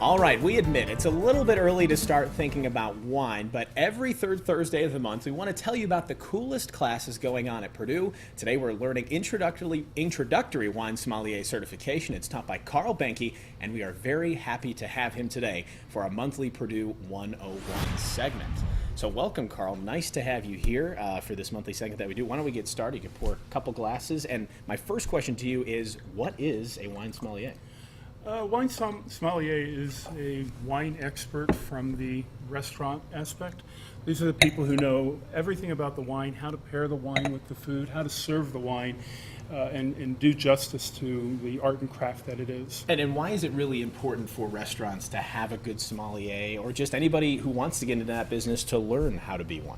All right, we admit it's a little bit early to start thinking about wine, but every third Thursday of the month, we want to tell you about the coolest classes going on at Purdue. Today, we're learning introductory wine sommelier certification. It's taught by Carl Benke, and we are very happy to have him today for our monthly Purdue 101 segment. So welcome, Carl. Nice to have you here for this monthly segment that we do. Why don't we get started? You can pour a couple glasses. And my first question to you is, what is a wine sommelier? Wine sommelier is a wine expert from the restaurant aspect. These are the people who know everything about the wine, how to pair the wine with the food, how to serve the wine, and do justice to the art and craft that it is. And why is it really important for restaurants to have a good sommelier, or just anybody who wants to get into that business to learn how to be one?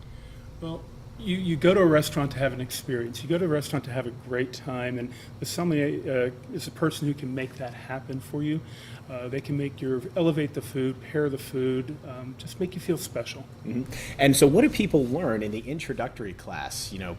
Well, you go to a restaurant to have an experience. You go to a restaurant to have a great time, and the sommelier is a person who can make that happen for you. They can elevate the food, pair the food, just make you feel special. Mm-hmm. And so what do people learn in the introductory class? You know,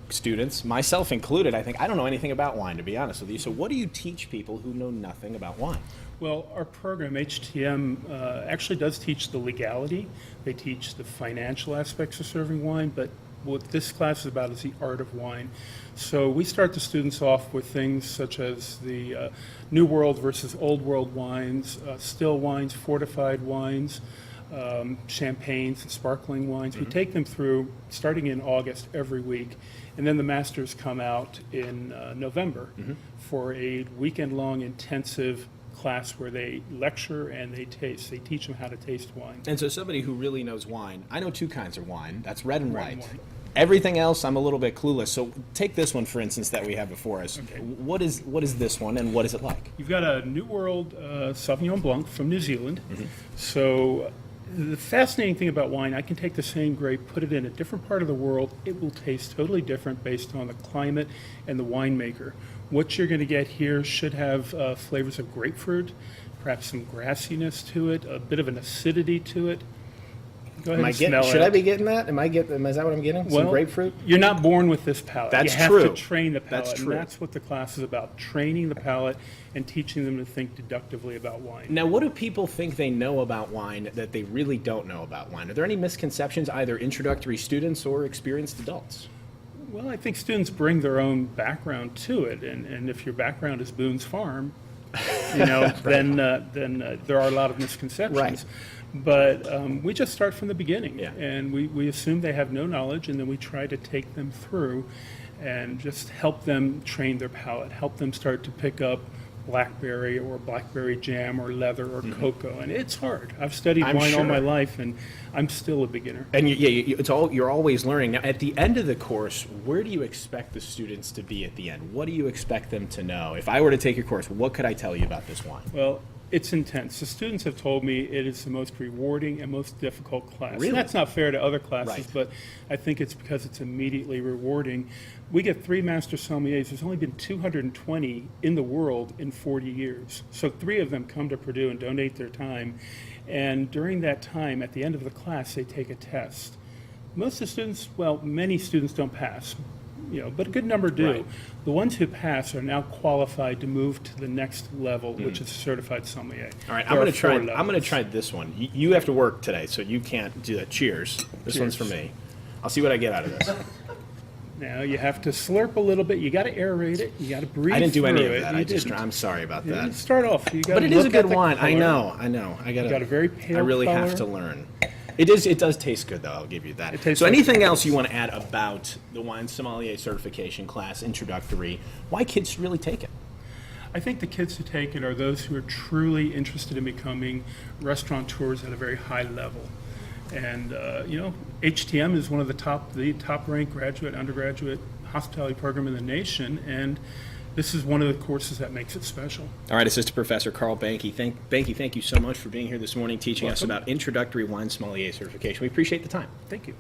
students, myself included, I don't know anything about wine, to be honest with you. So what do you teach people who know nothing about wine? Well, our program, HTM, actually does teach the legality. They teach the financial aspects of serving wine, but what this class is about is the art of wine. So we start the students off with things such as the New World versus Old World wines, still wines, fortified wines, champagnes and sparkling wines. Mm-hmm. We take them through starting in August every week, and then the masters come out in November mm-hmm. for a weekend-long intensive class where they lecture and they taste. They teach them how to taste wine. And so somebody who really knows wine, I know two kinds of wine. That's red and white. Everything else, I'm a little bit clueless. So take this one, for instance, that we have before us. Okay. What is this one, and what is it like? You've got a New World Sauvignon Blanc from New Zealand. Mm-hmm. So the fascinating thing about wine, I can take the same grape, put it in a different part of the world. It will taste totally different based on the climate and the winemaker. What you're going to get here should have flavors of grapefruit, perhaps some grassiness to it, a bit of an acidity to it. Go ahead and smell it. Should I be getting that? Is that what I'm getting? Some grapefruit? You're not born with this palate. That's true. You have to train the palate. That's true. And that's what the class is about, training the palate and teaching them to think deductively about wine. Now, what do people think they know about wine that they really don't know about wine? Are there any misconceptions, either introductory students or experienced adults? Well, I think students bring their own background to it, and if your background is Boone's Farm, right. then there are a lot of misconceptions. Right. But we just start from the beginning, yeah. And we assume they have no knowledge, and then we try to take them through and just help them train their palate, help them start to pick up blackberry or blackberry jam or leather or mm-hmm. cocoa, and it's hard. I've studied wine all my life, and I'm still a beginner. And you're always learning. Now, at the end of the course, where do you expect the students to be at the end? What do you expect them to know? If I were to take your course, what could I tell you about this wine? Well, it's intense. The students have told me it is the most rewarding and most difficult class. Really? And that's not fair to other classes, right. But I think it's because it's immediately rewarding. We get 3 master sommeliers. There's only been 220 in the world in 40 years. So 3 of them come to Purdue and donate their time. And during that time, at the end of the class, they take a test. Most of the students, many students don't pass, but a good number do. Right. The ones who pass are now qualified to move to the next level, which is a certified sommelier. All right, I'm going to try this one. You have to work today, so you can't do that. Cheers. This one's for me. I'll see what I get out of this. Now you have to slurp a little bit. You got to aerate it. You got to breathe. I didn't do any of it. that. I'm sorry about that. Start off. But it is a good wine. I know. You got a very pale I really color. have to learn. It does taste good, though. I'll give you that. So anything else you want to add about the wine sommelier certification class, introductory? Why kids should really take it? I think the kids who take it are those who are truly interested in becoming restaurateurs at a very high level. And HTM is one of the top-ranked graduate, undergraduate hospitality program in the nation, and this is one of the courses that makes it special. All right, Assistant Professor Carl Benke. Thank you so much for being here this morning, teaching us about introductory wine sommelier certification. We appreciate the time. Thank you.